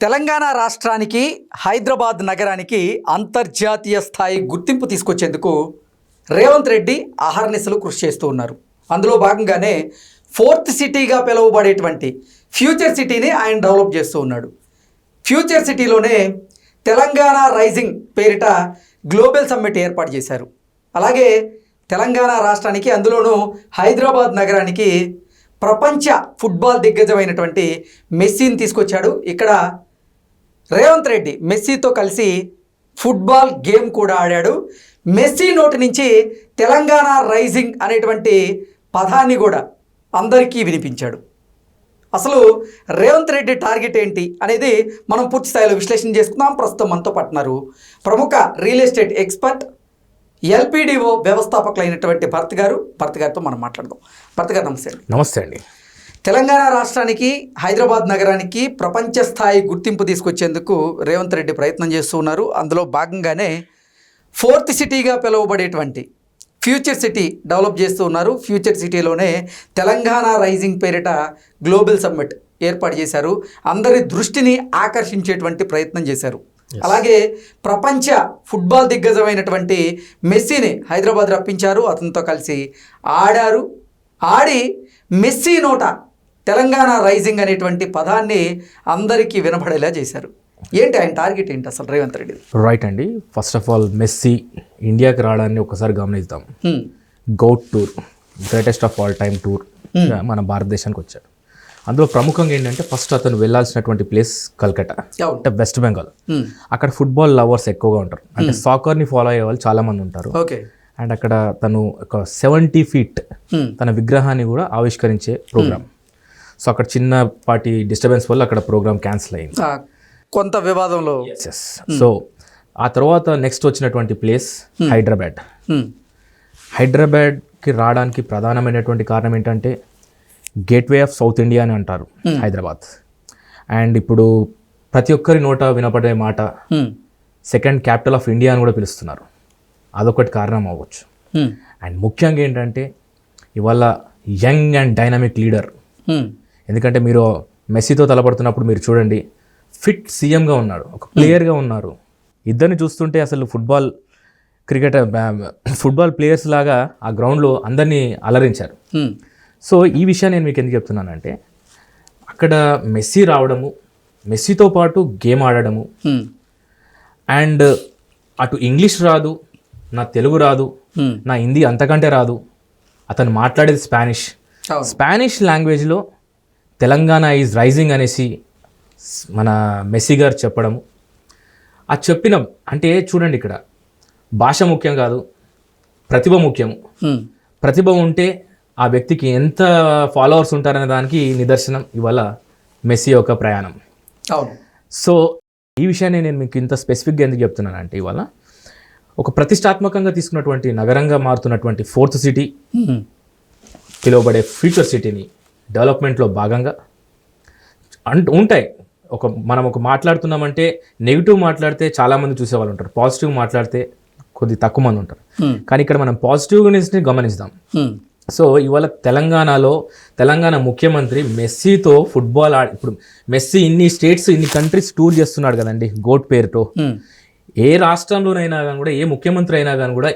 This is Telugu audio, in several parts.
తెలంగాణ రాష్ట్రానికి హైదరాబాద్ నగరానికి అంతర్జాతీయ స్థాయి గుర్తింపు తీసుకొచ్చేందుకు రేవంత్ రెడ్డి అహర్నిశలు కృషి చేస్తూ ఉన్నారు. అందులో భాగంగానే ఫోర్త్ సిటీగా పిలువబడేటువంటి ఫ్యూచర్ సిటీని ఆయన డెవలప్ చేస్తూ ఉన్నాడు. ఫ్యూచర్ సిటీలోనే తెలంగాణ రైజింగ్ పేరిట గ్లోబల్ సమ్మిట్ ఏర్పాటు చేశారు. అలాగే తెలంగాణ రాష్ట్రానికి అందులోనూ హైదరాబాద్ నగరానికి ప్రపంచ ఫుట్బాల్ దిగ్గజమైనటువంటి మెస్సీని తీసుకొచ్చాడు. ఇక్కడ రేవంత్ రెడ్డి మెస్సీతో కలిసి ఫుట్బాల్ గేమ్ కూడా ఆడాడు. మెస్సీ నోటి నుంచి తెలంగాణ రైజింగ్ అనేటువంటి పదాన్ని కూడా అందరికీ వినిపించాడు. అసలు రేవంత్ రెడ్డి టార్గెట్ ఏంటి అనేది మనం పూర్తి స్థాయిలో విశ్లేషణ చేసుకుందాం. ప్రస్తుతం మనతో పట్టినారు ప్రముఖ రియల్ ఎస్టేట్ ఎక్స్పర్ట్ ఎల్పిడిఓ వ్యవస్థాపకులైనటువంటి భరత్ గారితో మనం మాట్లాడదాం. భరత్ గారు నమస్తే. నమస్తే అండి. తెలంగాణ రాష్ట్రానికి హైదరాబాద్ నగరానికి ప్రపంచ స్థాయి గుర్తింపు తీసుకొచ్చేందుకు రేవంత్ రెడ్డి ప్రయత్నం చేస్తూ ఉన్నారు. అందులో భాగంగానే ఫోర్త్ సిటీగా పిలువబడేటువంటి ఫ్యూచర్ సిటీ డెవలప్ చేస్తూ ఉన్నారు. ఫ్యూచర్ సిటీలోనే తెలంగాణ రైజింగ్ పేరిట గ్లోబల్ సమ్మిట్ ఏర్పాటు చేశారు. అందరి దృష్టిని ఆకర్షించేటువంటి ప్రయత్నం చేశారు. అలాగే ప్రపంచ ఫుట్బాల్ దిగ్గజమైనటువంటి మెస్సీని హైదరాబాద్ రప్పించారు. అతనితో కలిసి ఆడి మెస్సీ నోట తెలంగాణ రైజింగ్ అనేటువంటి పదాన్ని అందరికీ వినపడేలా చేశారు. ఏంటి ఆయన టార్గెట్ ఏంటి అసలు రేవంత్ రెడ్డి? రైట్ అండి. ఫస్ట్ ఆఫ్ ఆల్ మెస్సీ ఇండియాకి రావడాన్ని ఒకసారి గమనిద్దాం. GOAT tour, greatest of all time tour మన భారతదేశానికి వచ్చాడు. అందులో ప్రముఖంగా ఏంటంటే ఫస్ట్ అతను వెళ్ళాల్సినటువంటి ప్లేస్ కల్కటా, అంటే వెస్ట్ బెంగాల్. అక్కడ ఫుట్బాల్ లవర్స్ ఎక్కువగా ఉంటారు, అంటే సాకర్ని ఫాలో అయ్యే వాళ్ళు చాలా మంది ఉంటారు. అండ్ అక్కడ తను ఒక 70 feet తన విగ్రహాన్ని కూడా ఆవిష్కరించే ప్రోగ్రామ్. సో అక్కడ చిన్నపాటి డిస్టర్బెన్స్ వల్ల అక్కడ ప్రోగ్రామ్ క్యాన్సిల్ అయింది, కొంత వివాదంలో. సో ఆ తర్వాత నెక్స్ట్ వచ్చినటువంటి ప్లేస్ హైదరాబాద్. హైదరాబాద్కి రావడానికి ప్రధానమైనటువంటి కారణం ఏంటంటే గేట్వే ఆఫ్ సౌత్ ఇండియా అని అంటారు హైదరాబాద్. అండ్ ఇప్పుడు ప్రతి ఒక్కరి నోట వినపడే మాట సెకండ్ క్యాపిటల్ ఆఫ్ ఇండియా అని కూడా పిలుస్తున్నారు. అదొకటి కారణం అవ్వచ్చు. అండ్ ముఖ్యంగా ఏంటంటే ఇవాళ యంగ్ అండ్ డైనమిక్ లీడర్. ఎందుకంటే మీరు మెస్సీతో తలపడుతున్నప్పుడు మీరు చూడండి, ఫిట్ సీఎంగా ఉన్నాడు, ఒక ప్లేయర్గా ఉన్నారు. ఇద్దరిని చూస్తుంటే అసలు ఫుట్బాల్ ప్లేయర్స్ లాగా ఆ గ్రౌండ్లో అందరినీ అలరించారు. సో ఈ విషయాన్ని నేను మీకు ఎందుకు చెప్తున్నానంటే అక్కడ మెస్సీ రావడము, మెస్సీతో పాటు గేమ్ ఆడడము, అండ్ అటు ఇంగ్లీష్ రాదు, నా తెలుగు రాదు, నా హిందీ అంతకంటే రాదు, అతను మాట్లాడేది స్పానిష్ లాంగ్వేజ్లో తెలంగాణ ఈజ్ రైజింగ్ అనేసి మన మెస్సీ గారు చెప్పడము. అది చెప్పిన అంటే చూడండి, ఇక్కడ భాష ముఖ్యం కాదు, ప్రతిభ ముఖ్యము. ప్రతిభ ఉంటే ఆ వ్యక్తికి ఎంత ఫాలోవర్స్ ఉంటారనే దానికి నిదర్శనం ఇవాళ మెస్సీ యొక్క ప్రయాణం. సో ఈ విషయాన్ని నేను మీకు ఇంత స్పెసిఫిక్గా ఎందుకు చెప్తున్నానంటే ఇవాళ ఒక ప్రతిష్టాత్మకంగా తీసుకున్నటువంటి నగరంగా మారుతున్నటువంటి ఫోర్త్ సిటీ పిలువబడే ఫ్యూచర్ సిటీని డెవలప్మెంట్లో భాగంగా ఉంటాయి. మనం మాట్లాడుతున్నామంటే నెగిటివ్ మాట్లాడితే చాలామంది చూసేవాళ్ళు ఉంటారు, పాజిటివ్ మాట్లాడితే కొద్ది తక్కువ మంది ఉంటారు. కానీ ఇక్కడ మనం పాజిటివ్నెస్ని గమనిస్తాం. సో ఇవాళ తెలంగాణ ముఖ్యమంత్రి మెస్సీతో ఫుట్బాల్ ఇప్పుడు మెస్సీ ఇన్ని స్టేట్స్ ఇన్ని కంట్రీస్ టూర్ చేస్తున్నాడు కదండి గోట్ పేరుతో. ఏ రాష్ట్రంలోనైనా కానీ కూడా, ఏ ముఖ్యమంత్రి అయినా కానీ కూడా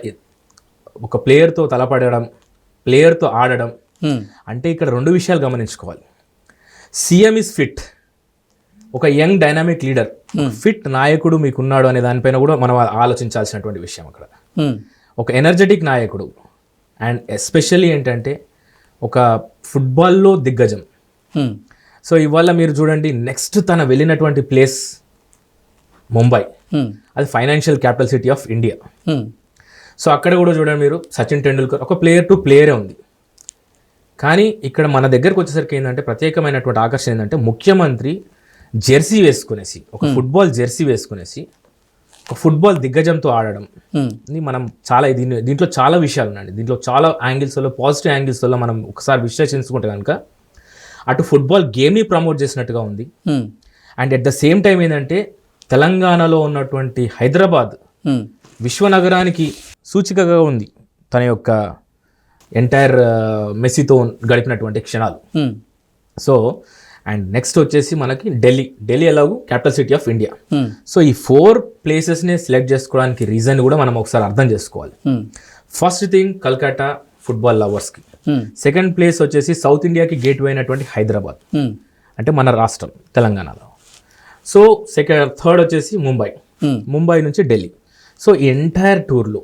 ఒక ప్లేయర్తో తలపడడం, ప్లేయర్తో ఆడడం అంటే ఇక్కడ 2 విషయాలు గమనించుకోవాలి. సీఎం ఇస్ ఫిట్, ఒక యంగ్ డైనామిక్ లీడర్, ఫిట్ నాయకుడు మీకున్నాడు అనే దానిపైన కూడా మనం ఆలోచించాల్సినటువంటి విషయం. అక్కడ ఒక ఎనర్జెటిక్ నాయకుడు, అండ్ ఎస్పెషల్లీ ఏంటంటే ఒక ఫుట్బాల్లో దిగ్గజం. సో ఇవాళ మీరు చూడండి, నెక్స్ట్ తన వెళ్ళినటువంటి ప్లేస్ ముంబై, అది financial capital city of India. So అక్కడ కూడా చూడండి మీరు, సచిన్ టెండూల్కర్ ఒక ప్లేయర్ టు ప్లేయరే ఉంది. కానీ ఇక్కడ మన దగ్గరకు వచ్చేసరికి ఏంటంటే ప్రత్యేకమైనటువంటి ఆకర్షణ ఏంటంటే ముఖ్యమంత్రి జెర్సీ వేసుకునేసి, ఒక ఫుట్బాల్ జెర్సీ వేసుకునేసి ఒక ఫుట్బాల్ దిగ్గజంతో ఆడడం. మనం చాలా దీంట్లో చాలా విషయాలు ఉన్నాయండి. దీంట్లో చాలా యాంగిల్స్లో, పాజిటివ్ యాంగిల్స్లో మనం ఒకసారి విశ్లేషించుకుంటే కనుక అటు ఫుట్బాల్ గేమ్ని ప్రమోట్ చేసినట్టుగా ఉంది. And at the same time ఏంటంటే తెలంగాణలో ఉన్నటువంటి హైదరాబాద్ విశ్వనగరానికి సూచికగా ఉంది తన యొక్క ఎంటైర్ మెస్సీతో గడిపినటువంటి క్షణాలు. సో అండ్ నెక్స్ట్ వచ్చేసి మనకి ఢిల్లీ ఎలాగూ capital city of India. Hmm. So ఈ 4 ప్లేసెస్ని సెలెక్ట్ చేసుకోవడానికి రీజన్ కూడా మనం ఒకసారి అర్థం చేసుకోవాలి. ఫస్ట్ థింగ్ కల్కట్టా ఫుట్బాల్ లవర్స్కి, సెకండ్ ప్లేస్ వచ్చేసి సౌత్ ఇండియాకి గేట్ వే అయినటువంటి హైదరాబాద్, అంటే మన రాష్ట్రం తెలంగాణలో. సో థర్డ్ వచ్చేసి ముంబై నుంచి ఢిల్లీ. సో ఈ ఎంటైర్ టూర్లో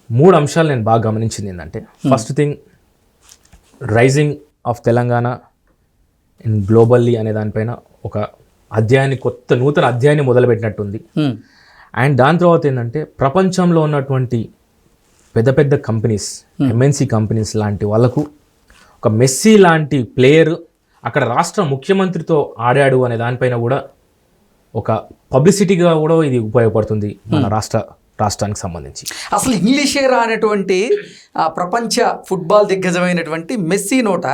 3 అంశాలు నేను బాగా గమనించింది ఏంటంటే, first thing rising of Telangana in globally అనే దానిపైన ఒక నూతన అధ్యాయాన్ని మొదలుపెట్టినట్టుంది. అండ్ దాని తర్వాత ఏంటంటే ప్రపంచంలో ఉన్నటువంటి పెద్ద పెద్ద కంపెనీస్, ఎంఎన్సి కంపెనీస్ లాంటి వాళ్ళకు ఒక మెస్సీ లాంటి ప్లేయర్ అక్కడ రాష్ట్ర ముఖ్యమంత్రితో ఆడాడు అనే దానిపైన కూడా ఒక పబ్లిసిటీగా కూడా ఇది ఉపయోగపడుతుంది మన రాష్ట్రానికి సంబంధించి. అసలు ఇంగ్లీషేరా అనేటువంటి ప్రపంచ ఫుట్బాల్ దిగ్గజమైనటువంటి మెస్సీ నోట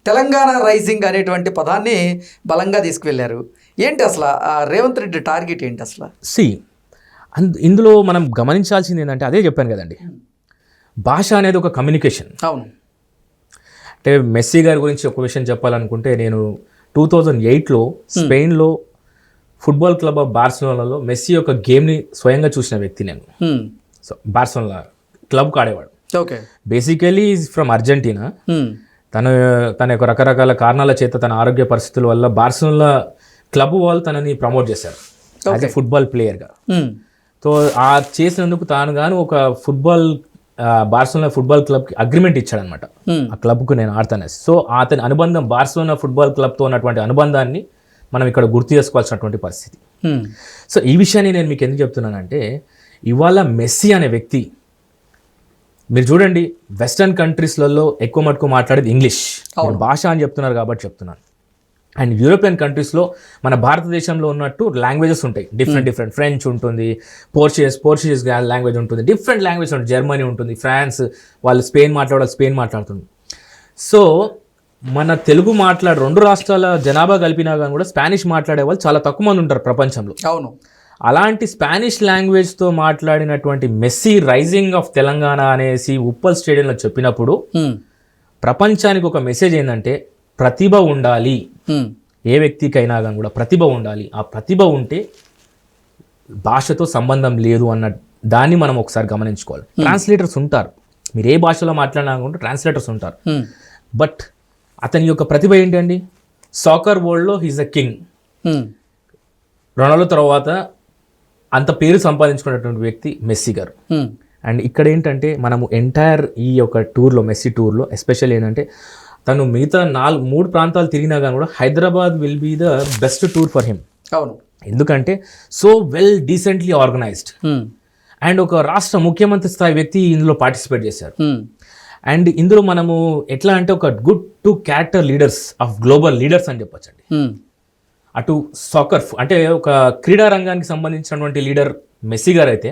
తెలంగాణ రైజింగ్ అనేటువంటి పదాన్ని బలంగా తీసుకువెళ్ళారు. ఏంటి అసలు రేవంత్ రెడ్డి టార్గెట్ ఏంటి అసలు? ఇందులో మనం గమనించాల్సింది ఏంటంటే, అదే చెప్పాను కదండి, భాష అనేది ఒక కమ్యూనికేషన్. అవును. అంటే మెస్సీ గారి గురించి ఒక విషయం చెప్పాలనుకుంటే, నేను 2008లో స్పెయిన్లో ఫుట్బాల్ క్లబ్ ఆఫ్ బార్సిలోనాలో మెస్సీ యొక్క గేమ్ని స్వయంగా చూసిన వ్యక్తి నేను. సో బార్సిలోనా క్లబ్కి ఆడేవాడు. Okay. Basically is from Argentina. తన యొక్క రకరకాల కారణాల చేత, తన ఆరోగ్య పరిస్థితుల వల్ల బార్సిలోనా క్లబ్ వాళ్ళు తనని ప్రమోట్ చేశారు యాజ్ ఎ ఫుట్బాల్ ప్లేయర్గా. సో ఆ చేసినందుకు తాను గాను ఒక బార్సిలోనా ఫుట్బాల్ క్లబ్కి అగ్రిమెంట్ ఇచ్చాడనమాట, ఆ క్లబ్కు నేను ఆడతానేసి. సో అతని అనుబంధం, బార్సిలోనా ఫుట్బాల్ క్లబ్తో ఉన్నటువంటి అనుబంధాన్ని మనం ఇక్కడ గుర్తు చేసుకోవాల్సినటువంటి పరిస్థితి. సో ఈ విషయాన్ని నేను మీకు ఎందుకు చెప్తున్నానంటే, ఇవాళ మెస్సీ అనే వ్యక్తి, మీరు చూడండి వెస్టర్న్ కంట్రీస్లలో ఎక్కువ మటుకు మాట్లాడేది ఇంగ్లీష్ భాష అని చెప్తున్నారు కాబట్టి చెప్తున్నాను. అండ్ యూరోపియన్ కంట్రీస్లో మన భారతదేశంలో ఉన్నట్టు లాంగ్వేజెస్ ఉంటాయి, డిఫరెంట్ ఫ్రెంచ్ ఉంటుంది, పోర్చుగీస్ లాంగ్వేజ్ ఉంటుంది, డిఫరెంట్ లాంగ్వేజ్ ఉంటుంది, జర్మనీ ఉంటుంది, ఫ్రాన్స్, వాళ్ళు స్పెయిన్ మాట్లాడుతుంది. సో మన తెలుగు మాట్లాడే 2 రాష్ట్రాల జనాభా కలిపినా కానీ కూడా స్పానిష్ మాట్లాడే వాళ్ళు చాలా తక్కువ మంది ఉంటారు ప్రపంచంలో. అవును. అలాంటి స్పానిష్ లాంగ్వేజ్తో మాట్లాడినటువంటి మెస్సీ రైజింగ్ ఆఫ్ తెలంగాణ అనేసి ఉప్పల్ స్టేడియంలో చెప్పినప్పుడు ప్రపంచానికి ఒక మెసేజ్ ఏంటంటే, ప్రతిభ ఉండాలి, ఏ వ్యక్తికైనా కానీ కూడా ప్రతిభ ఉండాలి. ఆ ప్రతిభ ఉంటే భాషతో సంబంధం లేదు అన్న దాన్ని మనం ఒకసారి గమనించుకోవాలి. ట్రాన్స్లేటర్స్ ఉంటారు, మీరు ఏ భాషలో మాట్లాడినా కూడా ట్రాన్స్లేటర్స్ ఉంటారు. బట్ అతని యొక్క ప్రతిభ ఏంటండి, సాకర్ వరల్డ్లో హీజ్ అ కింగ్. రొనాల్డో తర్వాత అంత పేరు సంపాదించుకున్నటువంటి వ్యక్తి మెస్సీ గారు. అండ్ ఇక్కడ ఏంటంటే మనము ఎంటైర్ ఈ యొక్క టూర్లో, మెస్సీ టూర్లో ఎస్పెషల్ ఏంటంటే, తను మిగతా 3 ప్రాంతాలు తిరిగినా కానీ కూడా Hyderabad will be the best tour for him. అవును. ఎందుకంటే so well decently organised. And ఒక రాష్ట్ర ముఖ్యమంత్రి స్థాయి వ్యక్తి ఇందులో పార్టిసిపేట్ చేశారు. అండ్ ఇందులో మనము ఎట్లా అంటే ఒక good 2 character leaders of global leaders అని చెప్పొచ్చండి. అటు సాకర్ అంటే ఒక క్రీడా రంగానికి సంబంధించినటువంటి లీడర్ మెస్సీ గారు అయితే,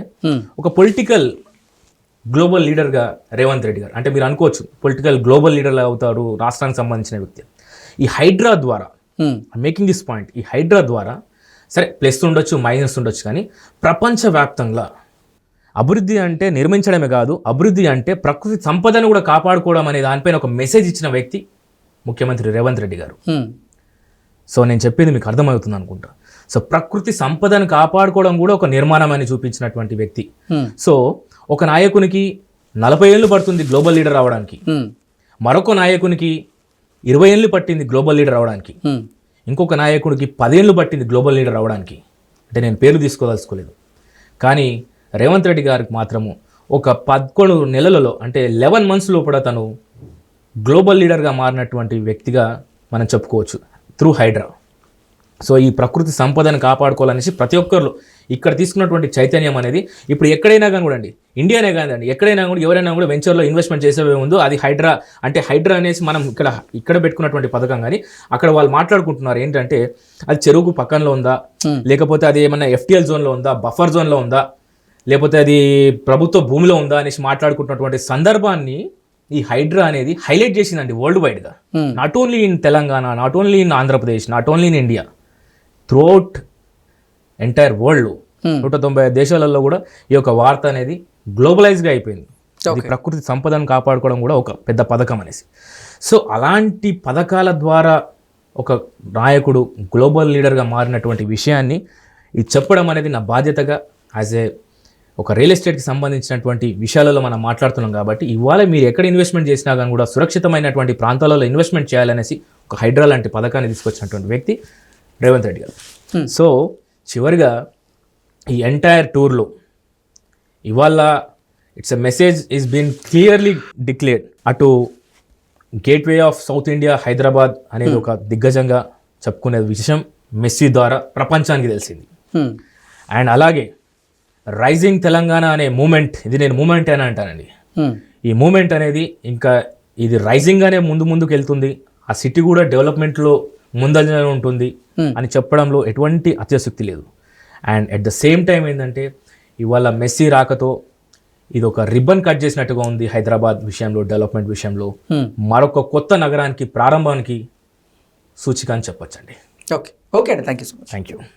ఒక పొలిటికల్ గ్లోబల్ లీడర్గా రేవంత్ రెడ్డి గారు. అంటే మీరు అనుకోవచ్చు పొలిటికల్ గ్లోబల్ లీడర్ అవుతారు రాష్ట్రానికి సంబంధించిన వ్యక్తి. ఈ హైడ్రా ద్వారా, మేకింగ్ దిస్ పాయింట్, ఈ హైడ్రా ద్వారా సరే ప్లస్ ఉండొచ్చు, మైనస్ ఉండొచ్చు, కానీ ప్రపంచవ్యాప్తంగా అభివృద్ధి అంటే నిర్మించడమే కాదు, అభివృద్ధి అంటే ప్రకృతి సంపదను కూడా కాపాడుకోవడం అనే దానిపైన ఒక మెసేజ్ ఇచ్చిన వ్యక్తి ముఖ్యమంత్రి రేవంత్ రెడ్డి గారు. సో నేను చెప్పింది మీకు అర్థమవుతుంది అనుకుంటా. సో ప్రకృతి సంపదను కాపాడుకోవడం కూడా ఒక నిర్మాణం అని చూపించినటువంటి వ్యక్తి. సో ఒక నాయకునికి 40 ఏళ్ళు పడుతుంది గ్లోబల్ లీడర్ అవడానికి, మరొక నాయకునికి 20 ఏళ్ళు పట్టింది గ్లోబల్ లీడర్ అవడానికి, ఇంకొక నాయకుడికి 10 ఏళ్ళు పట్టింది గ్లోబల్ లీడర్ అవడానికి. అంటే నేను పేరు తీసుకోదలుచుకోలేదు, కానీ రేవంత్ రెడ్డి గారికి మాత్రము ఒక 11 నెలలలో, అంటే 11 months లోపల తను గ్లోబల్ లీడర్గా మారినటువంటి వ్యక్తిగా మనం చెప్పుకోవచ్చు త్రూ హైడ్రా. సో ఈ ప్రకృతి సంపదను కాపాడుకోవాలనేసి ప్రతి ఒక్కరు ఇక్కడ తీసుకున్నటువంటి చైతన్యం అనేది ఇప్పుడు ఎక్కడైనా కానీ కూడా అండి, ఇండియానే కాదండి, ఎక్కడైనా కూడా ఎవరైనా కూడా వెంచర్లో ఇన్వెస్ట్మెంట్ చేసేవే ఉందో అది హైడ్రా. అంటే హైడ్రా అనేసి మనం ఇక్కడ పెట్టుకున్నటువంటి పథకం, కానీ అక్కడ వాళ్ళు మాట్లాడుకుంటున్నారు ఏంటంటే అది చెరువుకు పక్కనలో ఉందా, లేకపోతే అది ఏమన్నా FTL జోన్లో ఉందా, బఫర్ జోన్లో ఉందా, లేకపోతే అది ప్రభుత్వ భూమిలో ఉందా అనేసి మాట్లాడుకుంటున్నటువంటి సందర్భాన్ని ఈ హైడ్రా అనేది హైలైట్ చేసిందండి వరల్డ్ వైడ్గా. Not only in Telangana, not only in Andhra Pradesh, not only in India, throughout entire world 195 దేశాలలో కూడా ఈ యొక్క వార్త అనేది గ్లోబలైజ్గా అయిపోయింది. ఇది ప్రకృతి సంపదను కాపాడుకోవడం కూడా ఒక పెద్ద పథకం అనేసి. సో అలాంటి పథకాల ద్వారా ఒక నాయకుడు గ్లోబల్ లీడర్గా మారినటువంటి విషయాన్ని ఇది చెప్పడం అనేది నా బాధ్యతగా యాజ్ ఏ ఒక రియల్ ఎస్టేట్కి సంబంధించినటువంటి విషయాలలో మనం మాట్లాడుతున్నాం కాబట్టి ఇవాళ మీరు ఎక్కడ ఇన్వెస్ట్మెంట్ చేసినా కానీ కూడా సురక్షితమైనటువంటి ప్రాంతాలలో ఇన్వెస్ట్మెంట్ చేయాలనేసి ఒక హైడ్రా లాంటి పథకాన్ని తీసుకొచ్చినటువంటి వ్యక్తి రేవంత్ రెడ్డి గారు. సో చివరిగా ఈ ఎంటైర్ టూర్లో ఇవాళ it's a message is been clearly declared. అటు gateway of south India Hyderabad అనేది ఒక దిగ్గజంగా చెప్పుకునే విషయం మెస్సీ ద్వారా ప్రపంచానికి తెలిసింది. అండ్ అలాగే రైజింగ్ తెలంగాణ అనే మూమెంట్, ఇది నేను మూమెంట్ అని అంటానండి. ఈ మూమెంట్ అనేది ఇంకా ఇది రైజింగ్గానే ముందుకు వెళ్తుంది, ఆ సిటీ కూడా డెవలప్మెంట్లో ముందంజలో ఉంటుంది అని చెప్పడంలో ఎటువంటి అత్యశక్తి లేదు. And at the same time ఏంటంటే ఇవాళ మెస్సీ రాకతో ఇది ఒక రిబ్బన్ కట్ చేసినట్టుగా ఉంది హైదరాబాద్ విషయంలో, డెవలప్మెంట్ విషయంలో. మరొక కొత్త నగరానికి ప్రారంభానికి సూచిక అని చెప్పొచ్చండి. ఓకే అండి, thank you so much. Thank you.